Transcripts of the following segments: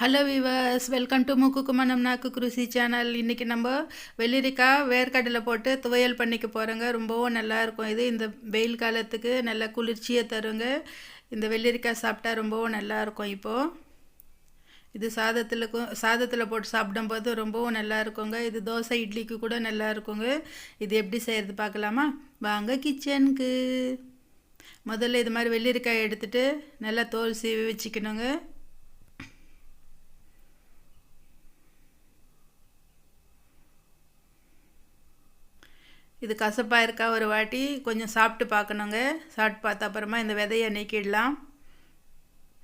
Hello viewers, welcome to முக்குக்குமனம் நாக்கு குருசி channel. இன்றைக்கி நம்ம வெள்ளரிக்காய் வேர்க்கடலை போட்டு துவையல் பண்ணிக்க போகிறோங்க. ரொம்பவும் நல்லாயிருக்கும். இது இந்த வெயில் காலத்துக்கு நல்ல குளிர்ச்சியை தருங்க. இந்த வெள்ளரிக்காய் சாப்பிட்டா ரொம்பவும் நல்லாயிருக்கும். இப்போது இது சாதத்தில் போட்டு சாப்பிடும்போது ரொம்பவும் நல்லா இருக்குங்க. இது தோசை இட்லிக்கு கூட நல்லா இருக்குங்க. இது எப்படி செய்கிறது பார்க்கலாமா? வாங்க கிச்சனுக்கு. முதல்ல இது மாதிரி வெள்ளரிக்காய் எடுத்துகிட்டு நல்லா தோல் சீவி வச்சுக்கணுங்க. இது கசப்பாக இருக்கா ஒரு வாட்டி கொஞ்சம் சாப்பிட்டு பார்க்கணுங்க. சாப்பிட்டு பார்த்த அப்புறமா இந்த விதையை நீக்கிடலாம்.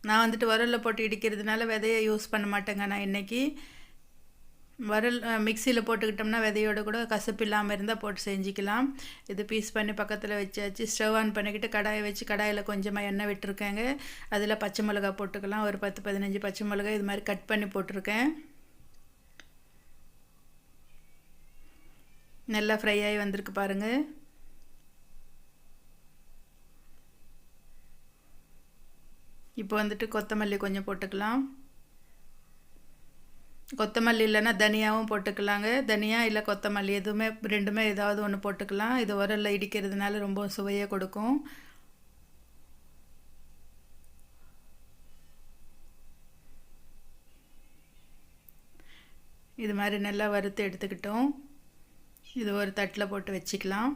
நான் வந்துட்டு உரலில் போட்டு இடிக்கிறதுனால விதையை யூஸ் பண்ண மாட்டேங்க. நான் இன்றைக்கி மிக்சியில் போட்டுக்கிட்டோம்னா விதையோடு கூட கசப்பு இல்லாமல் இருந்தால் போட்டு செஞ்சுக்கலாம். இது பீஸ் பண்ணி பக்கத்தில் வச்சாச்சு. ஸ்டவ் ஆன் பண்ணிக்கிட்டு கடாயை வச்சு கடாயில் கொஞ்சமாக எண்ணெய் விட்டுருக்கேங்க. அதில் பச்சை மிளகா போட்டுக்கலாம். ஒரு 10-15 பச்சை மிளகாய் இது மாதிரி கட் பண்ணி போட்டிருக்கேன். நல்லா ஃப்ரை ஆகி வந்திருக்கு பாருங்கள். இப்போ வந்துட்டு கொத்தமல்லி கொஞ்சம் போட்டுக்கலாம். கொத்தமல்லி இல்லைன்னா தனியாகவும் போட்டுக்கலாங்க. தனியா இல்லை கொத்தமல்லி எதுவுமே ரெண்டுமே ஏதாவது ஒன்று போட்டுக்கலாம். இது உரலில் இடிக்கிறதுனால ரொம்ப சுவையாக கொடுக்கும். இது மாதிரி நல்லா வறுத்து எடுத்துக்கிட்டோம். இது ஒரு தட்டில் போட்டு வச்சுக்கலாம்.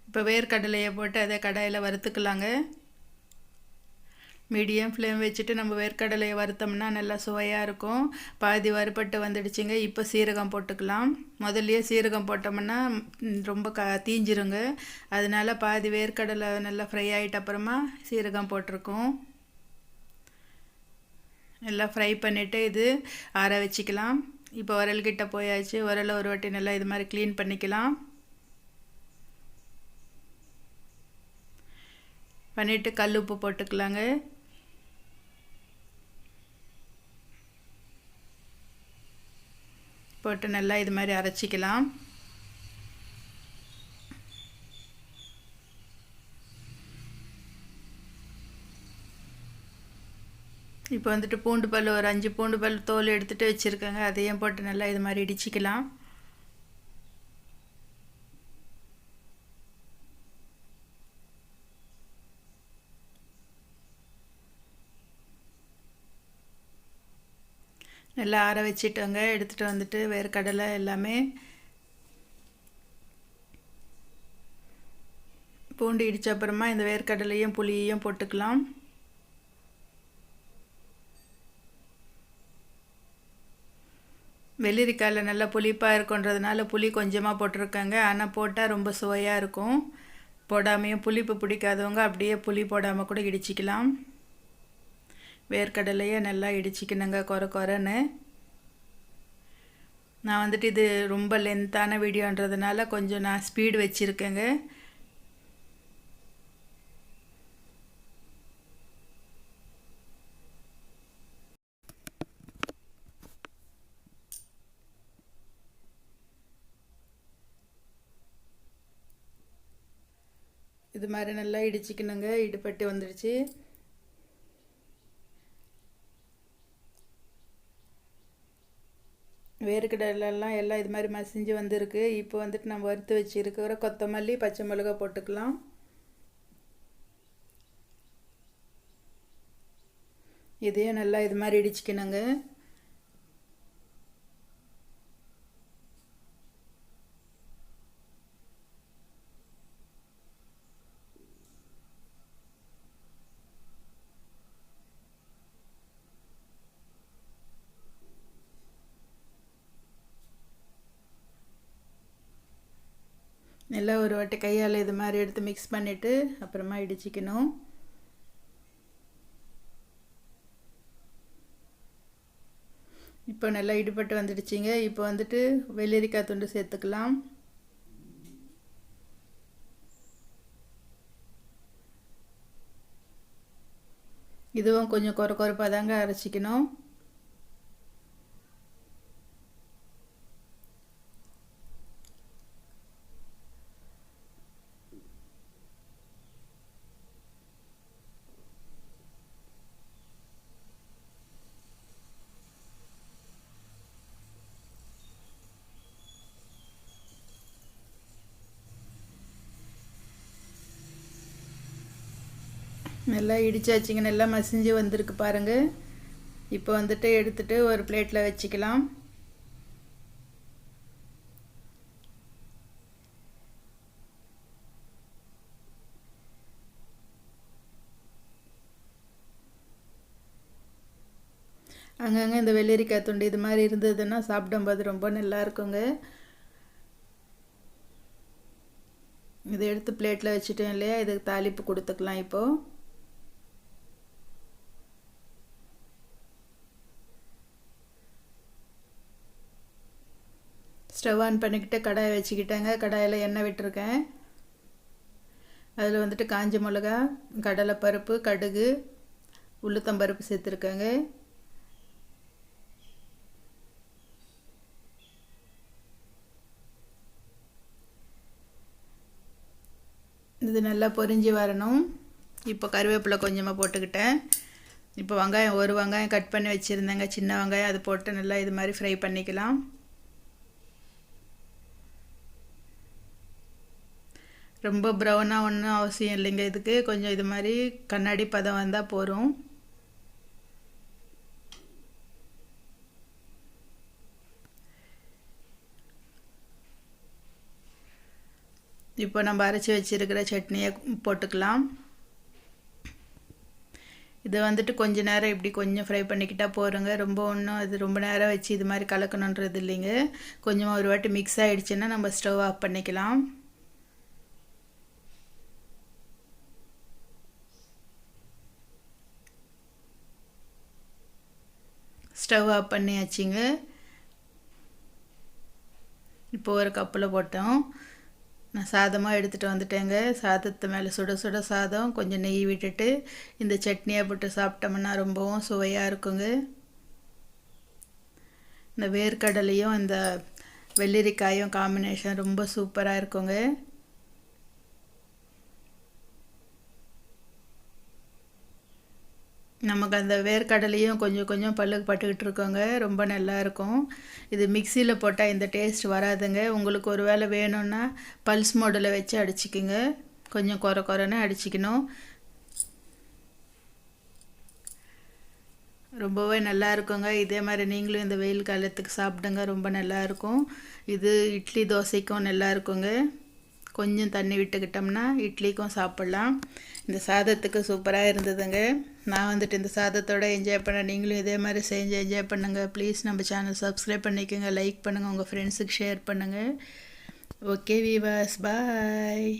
இப்போ வேர்க்கடலையை போட்டு அதே கடாயில் வறுத்துக்கலாங்க. மீடியம் ஃப்ளேம் வச்சுட்டு நம்ம வேர்க்கடலையை வறுத்தோம்னா நல்லா சுவையாக இருக்கும். பாதி வறுபட்டு வந்துடுச்சுங்க. இப்போ சீரகம் போட்டுக்கலாம். முதல்லையே சீரகம் போட்டோம்னா ரொம்ப தீஞ்சிருங்க. அதனால பாதி வேர்க்கடலை நல்லா ஃப்ரை ஆகிட்ட அப்புறமா சீரகம் போட்டிருக்கோம். நல்லா ஃப்ரை பண்ணிவிட்டு இது ஆற வச்சுக்கலாம். இப்போ உரல்கிட்ட போயாச்சு. உரலை ஒரு வாட்டி நல்லா இது மாதிரி க்ளீன் பண்ணிக்கலாம். பண்ணிவிட்டு கல் உப்பு போட்டுக்கலாங்க. போட்டு நல்லா இது மாதிரி அரைச்சிக்கலாம். இப்போ வந்துட்டு பூண்டு பல் ஒரு 5 பூண்டு பல் தோல் எடுத்துகிட்டு வச்சுருக்கேங்க. அதையும் போட்டு நல்லா இது மாதிரி இடிச்சிக்கலாம். நல்லா ஆற வச்சிட்டோங்க. எடுத்துகிட்டு வந்துட்டு வேர்க்கடலை எல்லாமே பூண்டு இடித்த அப்புறமா இந்த வேர்க்கடலையும் புளியையும் போட்டுக்கலாம். வெள்ளரிக்காயில் நல்லா புளிப்பாக இருக்குன்றதுனால புளி கொஞ்சமாக போட்டிருக்காங்க. ஆனால் போட்டால் ரொம்ப சுவையாக இருக்கும். போடாமையும் புளிப்பு பிடிக்காதவங்க அப்படியே புளி போடாமல் கூட இடிச்சிக்கலாம். வேர்க்கடலையை நல்லா இடிச்சிக்கணுங்க கொரன்னு. நான் வந்துட்டு இது ரொம்ப லென்த்தான வீடியோன்றதுனால கொஞ்சம் நான் ஸ்பீடு வச்சுருக்கேங்க. இது மாதிரி நல்லா இடிச்சிக்கணுங்க. இடுப்பட்டு வந்துடுச்சு. வேர்க்கடலாம் எல்லாம் இது மாதிரி மசிஞ்சு வந்திருக்கு. இப்போ வந்துட்டு நம்ம வறுத்து வச்சுருக்கிற கொத்தமல்லி பச்சை மிளகா போட்டுக்கலாம். இதையும் நல்லா இது மாதிரி இடிச்சிக்கணுங்க. நல்லா ஒரு வாட்டி கையால் இது மாதிரி எடுத்து மிக்ஸ் பண்ணிவிட்டு அப்புறமா இடிச்சிக்கணும். இப்போ நல்லா இடிப்பட்டு வந்துடுச்சிங்க. இப்போ வந்துட்டு வெள்ளரிக்காய் துண்டு சேர்த்துக்கலாம். இதுவும் கொஞ்சம் கொரப்பாக தாங்க அரைச்சிக்கணும். நல்லா இடிச்சாச்சிங்க, நல்லா மசிஞ்சு வந்திருக்கு பாருங்கள். இப்போ வந்துட்டு எடுத்துகிட்டு ஒரு பிளேட்டில் வச்சுக்கலாம். அங்கங்கே இந்த வெள்ளரிக்காய் துண்டு இது மாதிரி இருந்ததுன்னா சாப்பிடும்போது ரொம்ப நல்லா இருக்குங்க. இதை எடுத்து பிளேட்டில் வச்சுட்டேன் இல்லையா, இதுக்கு தாளிப்பு கொடுத்துக்கலாம். இப்போது ஸ்டவ் ஆன் பண்ணிக்கிட்டு கடாயை வச்சுக்கிட்டேங்க. கடாயில் எண்ணெய் விட்டுருக்கேன். அதில் வந்துட்டு காஞ்ச மிளகா, கடலைப்பருப்பு, கடுகு, உளுத்தம்பருப்பு சேர்த்துருக்கேங்க. இது நல்லா பொரிஞ்சு வரணும். இப்போ கருவேப்பிலை கொஞ்சமாக போட்டுக்கிட்டேன். இப்போ வெங்காயம், ஒரு வெங்காயம் கட் பண்ணி வச்சுருந்தேங்க, சின்ன வெங்காயம். அது போட்டு நல்லா இது மாதிரி ஃப்ரை பண்ணிக்கலாம். ரொம்ப ப்ரௌனாக ஒன்றும் அவசியம் இல்லைங்க. இதுக்கு கொஞ்சம் இது மாதிரி கண்ணாடி பதம் வந்தால் போதும். இப்போ நம்ம அரைச்சி வச்சுருக்கிற சட்னியை போட்டுக்கலாம். இதை வந்துட்டு கொஞ்ச நேரம் இப்படி கொஞ்சம் ஃப்ரை பண்ணிக்கிட்டால் போகிறோங்க. ரொம்ப ஒன்றும் அது ரொம்ப நேரம் வச்சு இது மாதிரி கலக்கணுன்றது இல்லைங்க. கொஞ்சமாக ஒரு வாட்டி மிக்ஸ் ஆகிடுச்சுன்னா நம்ம ஸ்டவ் ஆஃப் பண்ணிக்கலாம். ஸ்டவ் ஆஃப் பண்ணியாச்சுங்க. இப்போ ஒரு கப்பில் போட்டோம். நான் சாதமாக எடுத்துகிட்டு வந்துட்டேங்க. சாதத்து மேலே சுட சுட சாதம், கொஞ்சம் நெய் விட்டுட்டு இந்த சட்னியை போட்டு சாப்பிட்டோம்னா ரொம்பவும் சுவையாக இருக்குங்க. இந்த வேர்க்கடலையும் இந்த வெள்ளரிக்காயும் காம்பினேஷன் ரொம்ப சூப்பராக இருக்குங்க. நமக்கு அந்த வேர்க்கடலையும் கொஞ்சம் கொஞ்சம் பல்லுக்கு பட்டுக்கிட்டு இருக்கோங்க. ரொம்ப நல்லாயிருக்கும். இது மிக்சியில் போட்டால் இந்த டேஸ்ட் வராதுங்க. உங்களுக்கு ஒரு வேளை வேணும்னா பல்ஸ் மோடில் வச்சு அடிச்சிக்கிங்க. கொஞ்சம் குறை குறைன்னு அடிச்சிக்கணும். ரொம்பவே நல்லா இருக்குங்க. இதே மாதிரி நீங்களும் இந்த வெயில் காலத்துக்கு சாப்பிடுங்க, ரொம்ப நல்லாயிருக்கும். இது இட்லி தோசைக்கும் நல்லா இருக்குங்க. கொஞ்சம் தண்ணி விட்டுக்கிட்டோம்னா இட்லிக்கும் சாப்பிட்லாம். இந்த சாதத்துக்கு சூப்பராக இருந்ததுங்க. நான் வந்துட்டு இந்த சாதத்தோடு என்ஜாய் பண்ண, நீங்களும் இதே மாதிரி செஞ்சு என்ஜாய் பண்ணுங்கள். ப்ளீஸ் நம்ம சேனல் சப்ஸ்கிரைப் பண்ணிக்கோங்க, லைக் பண்ணுங்கள், உங்கள் ஃப்ரெண்ட்ஸுக்கு ஷேர் பண்ணுங்கள். ஓகே வீவர்ஸ், பாய்.